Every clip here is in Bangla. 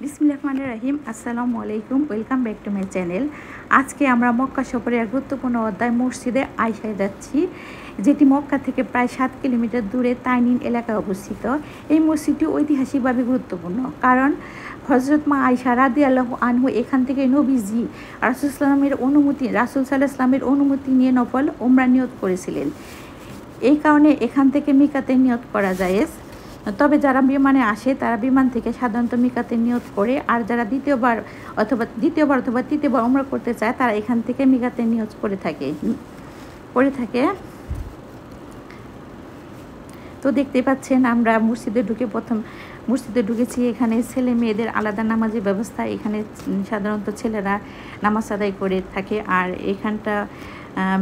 বিসমিল্লাহির রহমানির রহিম। আসসালামু আলাইকুম, welcome back to my channel. আজকে আমরা মক্কা সফরের এক গুরুত্বপূর্ণ অধ্যায় মসজিদে আয়েশায় যাচ্ছি, যেটি মক্কা থেকে প্রায় ৭ কিলোমিটার দূরে তাইনিন এলাকায় অবস্থিত। এই মসজিদটি ঐতিহাসিকভাবে গুরুত্বপূর্ণ, কারণ হজরত মা আয়েশা রাদিয়াল্লাহু আনহু এখান থেকে নবীজি রাসূল সাল্লাল্লাহু আলাইহি অনুমতি নিয়ে নফল উমরা নিয়ত করেছিলেন। এই কারণে এখান থেকে মিকাতের নিয়ত করা জায়েজ। তবে যারা বিমানে আসে তারা বিমান থেকে সাধারণত মিকাতের নিয়ত করে, আর যারা দ্বিতীয়বার অথবা তৃতীয়বার উমরা করতে চায় তারা এখান থেকে মিকাতের নিয়ত করে থাকে। তো দেখতে পাচ্ছেন আমরা মসজিদে ঢুকেছি। এখানে ছেলে মেয়েদের আলাদা নামাজের ব্যবস্থা। এখানে সাধারণত ছেলেরা নামাজ আদায় করে থাকে, আর এখানটা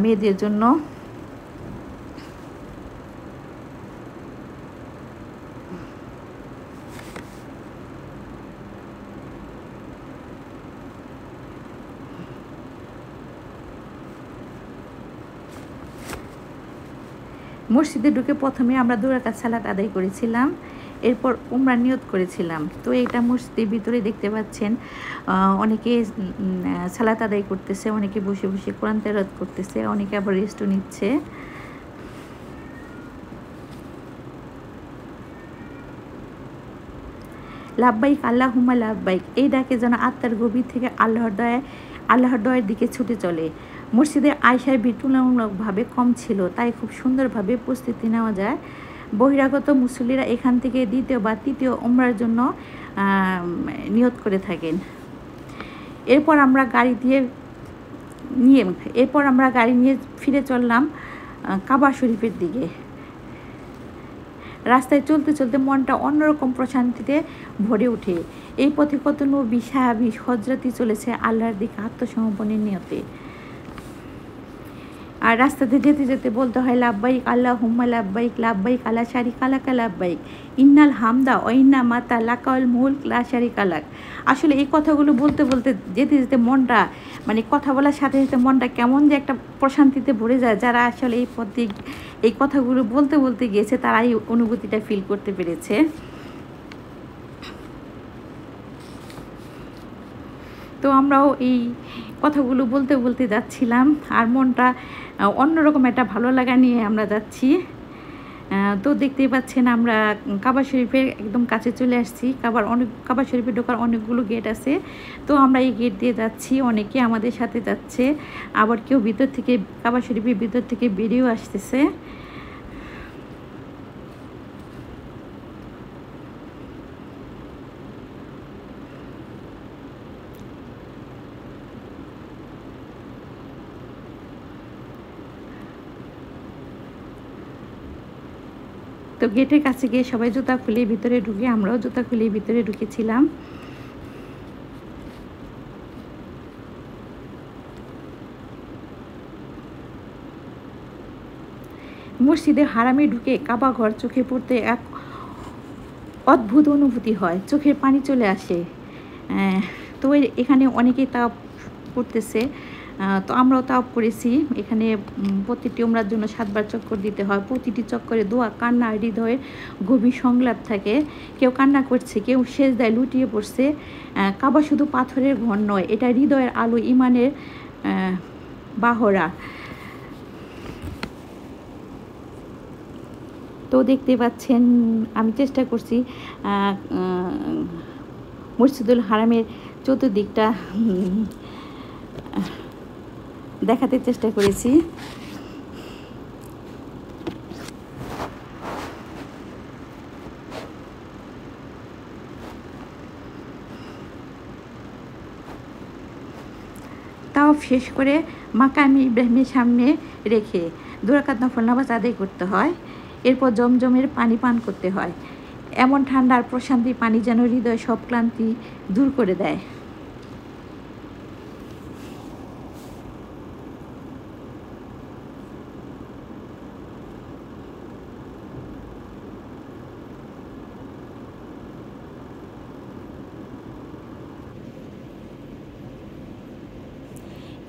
মেয়েদের জন্য। মসজিদে ঢুকে প্রথমে আমরা 2 রাকাত সালাত আদায় করেছিলাম, এরপর উমরা নিয়ত করেছিলাম। তো এটা মসজিদের ভিতরে দেখতে পাচ্ছেন অনেকে সালাত আদায় করতেছে, অনেকে বসে বসে কোরআন তেলাওয়াত করতেছে, অনেকে আবার রেস্টও নিচ্ছে। লাব্বাইক আল্লাহুম্মা লাব্বাইক, এই ডাকে যেন আত্মার গভীর থেকে আল্লাহর দয়ের দিকে ছুটে চলে। মসজিদে আয়েশার ভিড় তুলনামূলকভাবে কম ছিল, তাই খুব সুন্দরভাবে প্রস্তুতি নেওয়া যায়। বহিরাগত মুসল্লিরা এখান থেকে দ্বিতীয় বা তৃতীয় উমরার জন্য নিয়ত করে থাকেন। এরপর আমরা গাড়ি নিয়ে ফিরে চললাম কাবা শরীফের দিকে। রাস্তায় চলতে চলতে মনটা অন্যরকম প্রশান্তিতে ভরে ওঠে। এই পথে কত নবী সাহাবী হজরতি চলেছে আল্লাহর দিকে আত্মসমর্পণের নিয়তে। আর রাস্তাতে যেতে যেতে বলতে হয় লাব্বাইক আল্লাহুম্মা লাব্বাইক, লাব্বাইক লা শারিকা লাকা লাব্বাইক, ইন্নাল হামদা ওয়া নি'মাতা লাকাল মুলক লা শারিকা লাক। আসলে এই কথাগুলো বলতে বলতে যেতে যেতে মনটা, মানে কথা বলার সাথে সাথে মনটা কেমন যে একটা প্রশান্তিতে ভরে যায়। যারা আসলে এই কথাগুলো বলতে বলতে গিয়েছে তারা এই অনুভূতিটা ফিল করতে পেরেছে। তো আমরাও এই কথাগুলো বলতে বলতে যাচ্ছিলাম, আর মনটা অন্যরকম একটা ভালো লাগা নিয়ে আমরা যাচ্ছি। তো দেখতেই পাচ্ছেন আমরা কাবা শরীফের একদম কাছে চলে আসছি। কাবা শরীফে ঢোকার অনেকগুলো গেট আছে, তো আমরা এই গেট দিয়ে যাচ্ছি। অনেকে আমাদের সাথে যাচ্ছে, আবার কেউ কাবা শরীফের ভিতর থেকে বেরিয়েও আসতেছে। তো গেটের কাছে গিয়ে সবাই জুতা খুলে ভিতরে ঢুকে, আমরাও জুতা খুলে ভিতরে ঢুকেছিলাম। মসজিদে হারামে ঢুকে কাবা ঘর চোখে পড়তে এক অদ্ভুত অনুভূতি হয়, চোখের পানি চলে আসে। তো এখানে অনেকেই তাওয়াফ করতেছে, তো আমরাও তাওয়াফ করেছি। এখানে প্রতিটি উমরার জন্য 7 বার চক্কর দিতে হয়। প্রতিটি চক্করে দোয়া, কান্না, হৃদয়ের গভীর সংলাপ থাকে। কেউ কান্না করছে, কেউ সেজদায় লুটিয়ে পড়ছে। কাবা শুধু পাথরের ঘর নয়, এটা হৃদয়ের আলো, ইমানের বাহরা। তো দেখতে পাচ্ছেন আমি চেষ্টা করছি মসজিদুল হারামের চতুর্দিকটা দেখাতে চেষ্টা করেছি। তাওয়াফ শেষ করে মাকামে ইব্রাহিমের সামনে রেখে 2 রাকাত নফল নামাজ আদায় করতে হয়। এরপর জমজমের পানি পান করতে হয়। এমন ঠান্ডা আর প্রশান্তির পানি যেন হৃদয় সব ক্লান্তি দূর করে দেয়।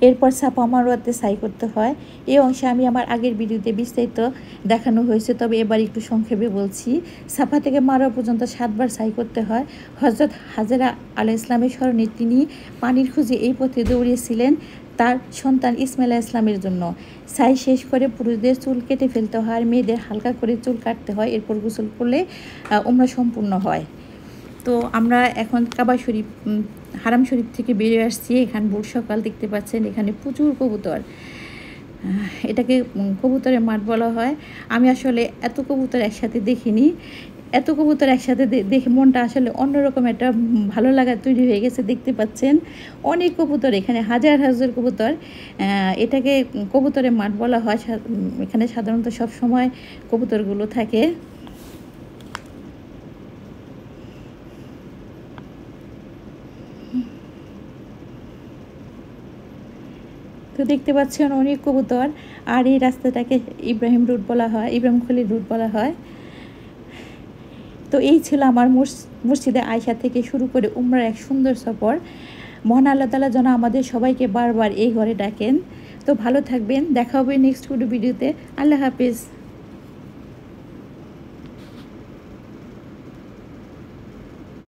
এরপর সাফা মারওয়াতে সাই করতে হয়। এই অংশে আমি আমার আগের ভিডিওতে বিস্তারিত দেখানো হয়েছে, তবে এবার একটু সংক্ষেপে বলছি। সাফা থেকে মারওয়া পর্যন্ত 7 বার সাই করতে হয়। হজরত হাজেরা আলাইহিস সালামের স্মরণে তিনি পানির খুঁজে এই পথে দৌড়িয়েছিলেন তার সন্তান ইসমাইল আলাইহিস সালামের জন্য। সাই শেষ করে পুরুষদের চুল কেটে ফেলতে হয় আর মেয়েদের হালকা করে চুল কাটতে হয়। এরপর গোসল করলে উমরা সম্পূর্ণ হয়। তো আমরা এখন কাবা শরীফ হারাম শরীফ থেকে বেরিয়ে আসছি। এখানে ভোর সকাল দেখতে পাচ্ছেন, এখানে প্রচুর কবুতর। এটাকে কবুতরের মাঠ বলা হয়। আমি আসলে এত কবুতর একসাথে দেখিনি। এত কবুতর একসাথে দেখে মনটা আসলে অন্যরকম একটা ভালো লাগা তৈরি হয়ে গেছে। দেখতে পাচ্ছেন অনেক কবুতর, এখানে হাজার হাজার কবুতর। এটাকে কবুতরের মাঠ বলা হয়। এখানে সাধারণত সব সময় কবুতরগুলো থাকে। তো দেখতে পাচ্ছেন অনেক কবুতর। আর এই রাস্তাটাকে ইব্রাহিম রুট বলা হয়, ইব্রাহিম খলিল রুট বলা হয়। তো এই ছিল আমার মসজিদে আয়েশা থেকে শুরু করে উমরার এক সুন্দর সফর। মহান আল্লাহ তাআলা যেন আমাদের সবাইকে বারবার এই ঘরে ডাকেন। তো ভালো থাকবেন, দেখা হবে নেক্সট ভিডিওতে। আল্লাহ হাফিজ।